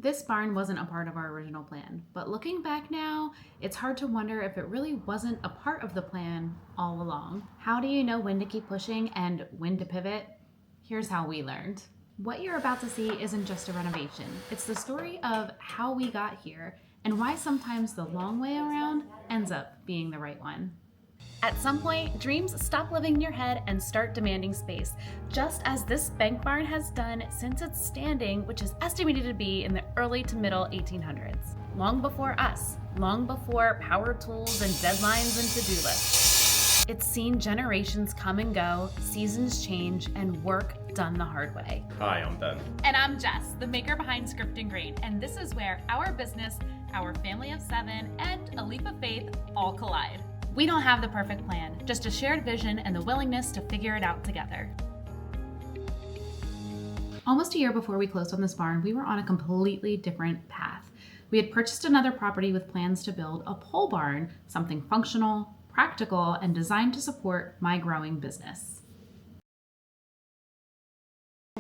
This barn wasn't a part of our original plan, but looking back now, it's hard to wonder if it really wasn't a part of the plan all along. How do you know when to keep pushing and when to pivot? Here's how we learned. What you're about to see isn't just a renovation, it's the story of how we got here and why sometimes the long way around ends up being the right one. At some point, dreams stop living in your head and start demanding space, just as this bank barn has done since its standing, which is estimated to be in the early to middle 1800s. Long before us, long before power tools and deadlines and to-do lists. It's seen generations come and go, seasons change, and work done the hard way. Hi, I'm Ben. And I'm Jess, the maker behind Script and Grain, and this is where our business, our family of 7, and a leap of faith all collide. We don't have the perfect plan, just a shared vision and the willingness to figure it out together. Almost a year before we closed on this barn, we were on a completely different path. We had purchased another property with plans to build a pole barn, something functional, practical, and designed to support my growing business.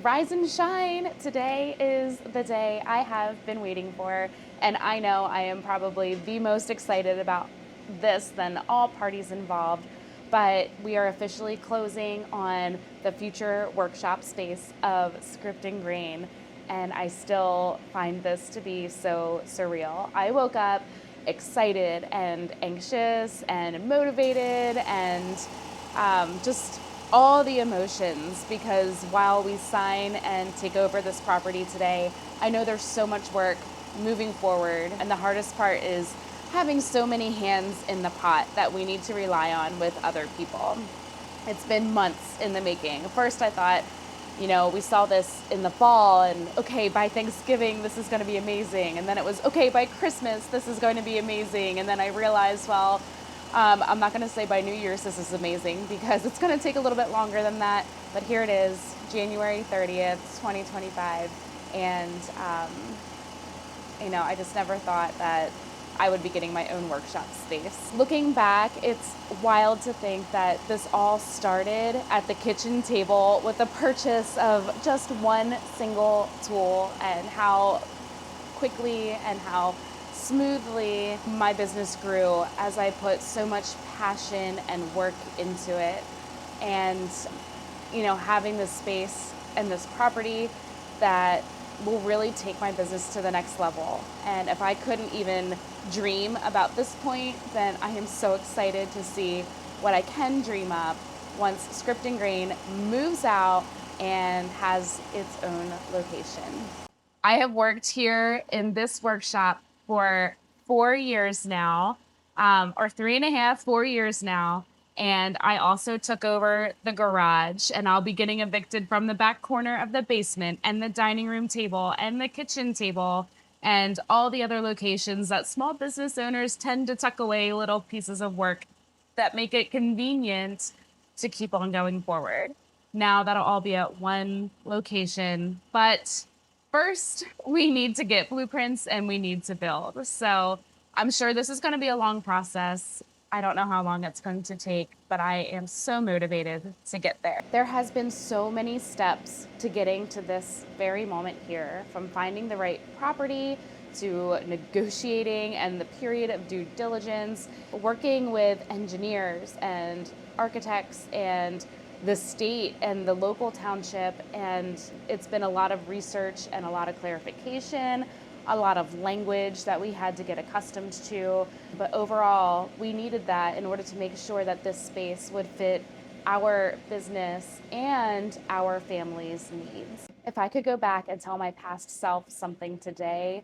Rise and shine! Today is the day I have been waiting for, and I know I am probably the most excited about this than all parties involved, but we are officially closing on the future workshop space of Script and Grain, and I still find this to be so surreal. I woke up excited and anxious and motivated and just all the emotions, because while we sign and take over this property today, I know there's so much work moving forward, and the hardest part is having so many hands in the pot that we need to rely on with other people. It's been months in the making. First I thought, we saw this in the fall and okay, by Thanksgiving this is going to be amazing. And then it was okay, by Christmas this is going to be amazing. And then I realized, I'm not going to say by New Year's this is amazing because it's going to take a little bit longer than that. But here it is, January 30th, 2025. And, I just never thought that I would be getting my own workshop space. Looking back, it's wild to think that this all started at the kitchen table with the purchase of just one single tool, and how quickly and how smoothly my business grew as I put so much passion and work into it. And, having this space and this property that will really take my business to the next level. And if I couldn't even dream about this point, then I am so excited to see what I can dream up once Script and Grain moves out and has its own location. I have worked here in this workshop for 4 years now, or 3.5, 4 years now. And I also took over the garage, and I'll be getting evicted from the back corner of the basement and the dining room table and the kitchen table and all the other locations that small business owners tend to tuck away little pieces of work that make it convenient to keep on going forward. Now that'll all be at one location, but first we need to get blueprints and we need to build. So I'm sure this is going to be a long process. I don't know how long it's going to take, but I am so motivated to get there. There has been so many steps to getting to this very moment here, from finding the right property to negotiating and the period of due diligence, working with engineers and architects and the state and the local township. And it's been a lot of research and a lot of clarification, a lot of language that we had to get accustomed to. But overall, we needed that in order to make sure that this space would fit our business and our family's needs. If I could go back and tell my past self something today,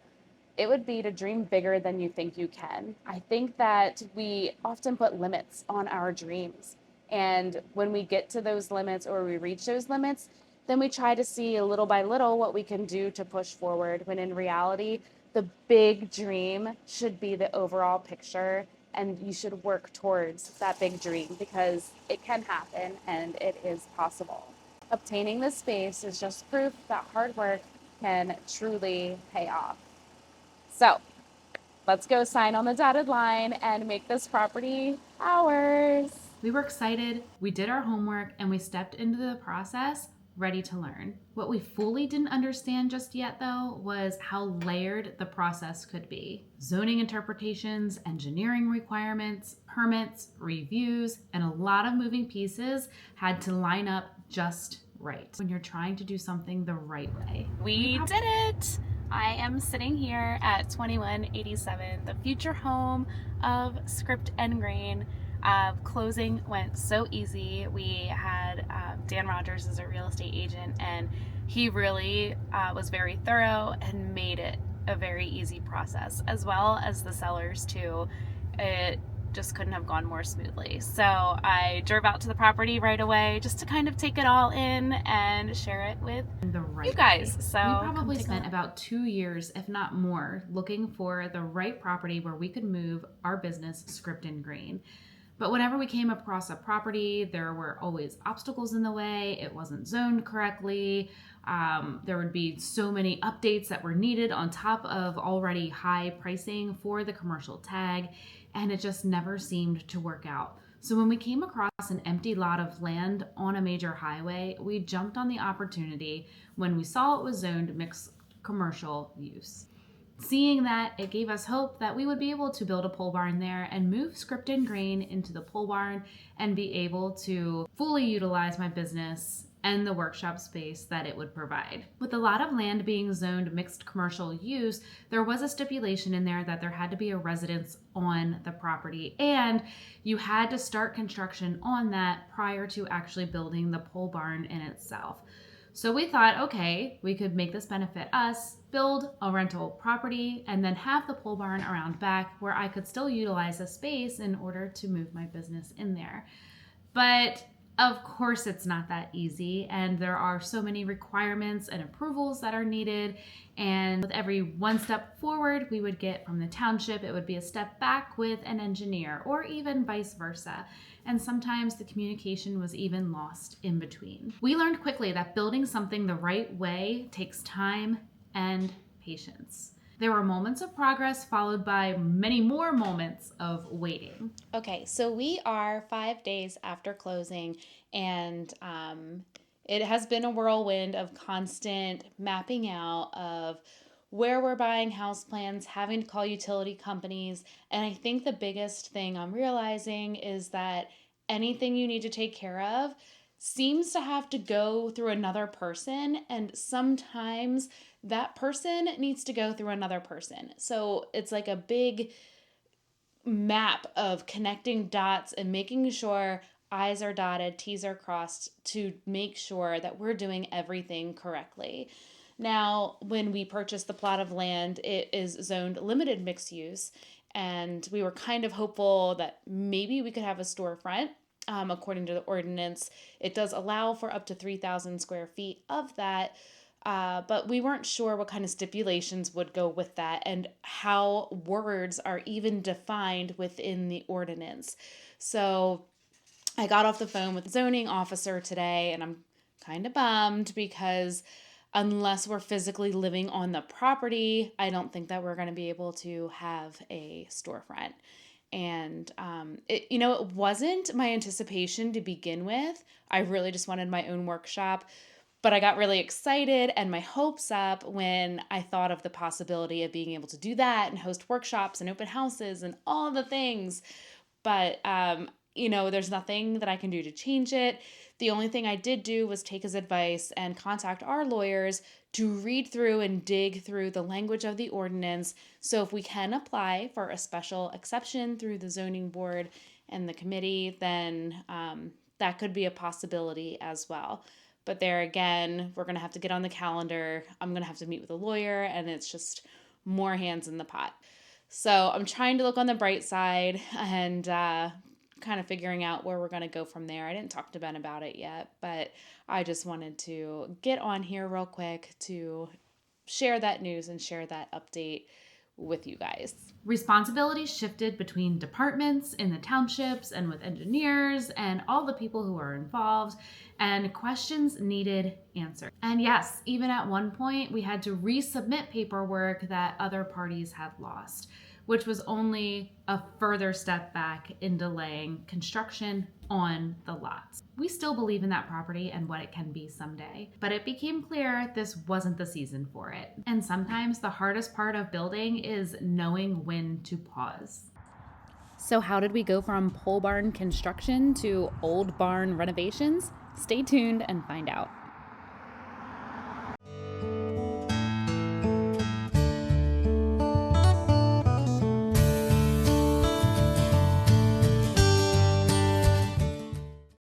it would be to dream bigger than you think you can. I think that we often put limits on our dreams. And when we get to those limits or we reach those limits, then we try to see little by little what we can do to push forward, when in reality, the big dream should be the overall picture, and you should work towards that big dream because it can happen and it is possible. Obtaining this space is just proof that hard work can truly pay off. So let's go sign on the dotted line and make this property ours. We were excited, we did our homework, and we stepped into the process ready to learn. What we fully didn't understand just yet, though, was how layered the process could be. Zoning interpretations, engineering requirements, permits, reviews, and a lot of moving pieces had to line up just right when you're trying to do something the right way. We did it! I am sitting here at 2187, the future home of Script and Grain. Closing went so easy. We had Dan Rogers as a real estate agent, and he really was very thorough and made it a very easy process, as well as the sellers too. It just couldn't have gone more smoothly. So I drove out to the property right away just to kind of take it all in and share it with you guys. So we probably spent about 2 years, if not more, looking for the right property where we could move our business, Script and Grain. But whenever we came across a property, there were always obstacles in the way. It wasn't zoned correctly. There would be so many updates that were needed on top of already high pricing for the commercial tag, and it just never seemed to work out. So when we came across an empty lot of land on a major highway, we jumped on the opportunity when we saw it was zoned mixed commercial use. Seeing that, it gave us hope that we would be able to build a pole barn there and move Script and Grain into the pole barn and be able to fully utilize my business and the workshop space that it would provide. With a lot of land being zoned mixed commercial use, there was a stipulation in there that there had to be a residence on the property, and you had to start construction on that prior to actually building the pole barn in itself. So we thought, okay, we could make this benefit us, build a rental property, and then have the pole barn around back where I could still utilize the space in order to move my business in there. But of course, it's not that easy, and there are so many requirements and approvals that are needed. And with every one step forward we would get from the township, it would be a step back with an engineer, or even vice versa. And sometimes the communication was even lost in between. We learned quickly that building something the right way takes time and patience. There were moments of progress followed by many more moments of waiting. Okay, so we are 5 days after closing, and it has been a whirlwind of constant mapping out of where we're buying house plans, having to call utility companies. And I think the biggest thing I'm realizing is that anything you need to take care of seems to have to go through another person, and sometimes that person needs to go through another person. So it's like a big map of connecting dots and making sure I's are dotted, T's are crossed to make sure that we're doing everything correctly. Now, when we purchased the plot of land, it is zoned limited mixed use, and we were kind of hopeful that maybe we could have a storefront. According to the ordinance, it does allow for up to 3,000 square feet of that, but we weren't sure what kind of stipulations would go with that and how words are even defined within the ordinance. So I got off the phone with the zoning officer today, and I'm kind of bummed because unless we're physically living on the property, I don't think that we're going to be able to have a storefront. And it wasn't my anticipation to begin with. I really just wanted my own workshop, but I got really excited and my hopes up when I thought of the possibility of being able to do that and host workshops and open houses and all the things. But there's nothing that I can do to change it. The only thing I did do was take his advice and contact our lawyers to read through and dig through the language of the ordinance. So if we can apply for a special exception through the zoning board and the committee, then that could be a possibility as well. But there again, we're going to have to get on the calendar. I'm going to have to meet with a lawyer, and it's just more hands in the pot. So I'm trying to look on the bright side and kind of figuring out where we're going to go from there. I didn't talk to Ben about it yet, but I just wanted to get on here real quick to share that news and share that update with you guys. Responsibilities shifted between departments in the townships and with engineers and all the people who are involved, and questions needed answered. And yes, even at one point we had to resubmit paperwork that other parties had lost. which was only a further step back in delaying construction on the lots. We still believe in that property and what it can be someday, but it became clear this wasn't the season for it. And sometimes the hardest part of building is knowing when to pause. So how did we go from pole barn construction to old barn renovations? Stay tuned and find out.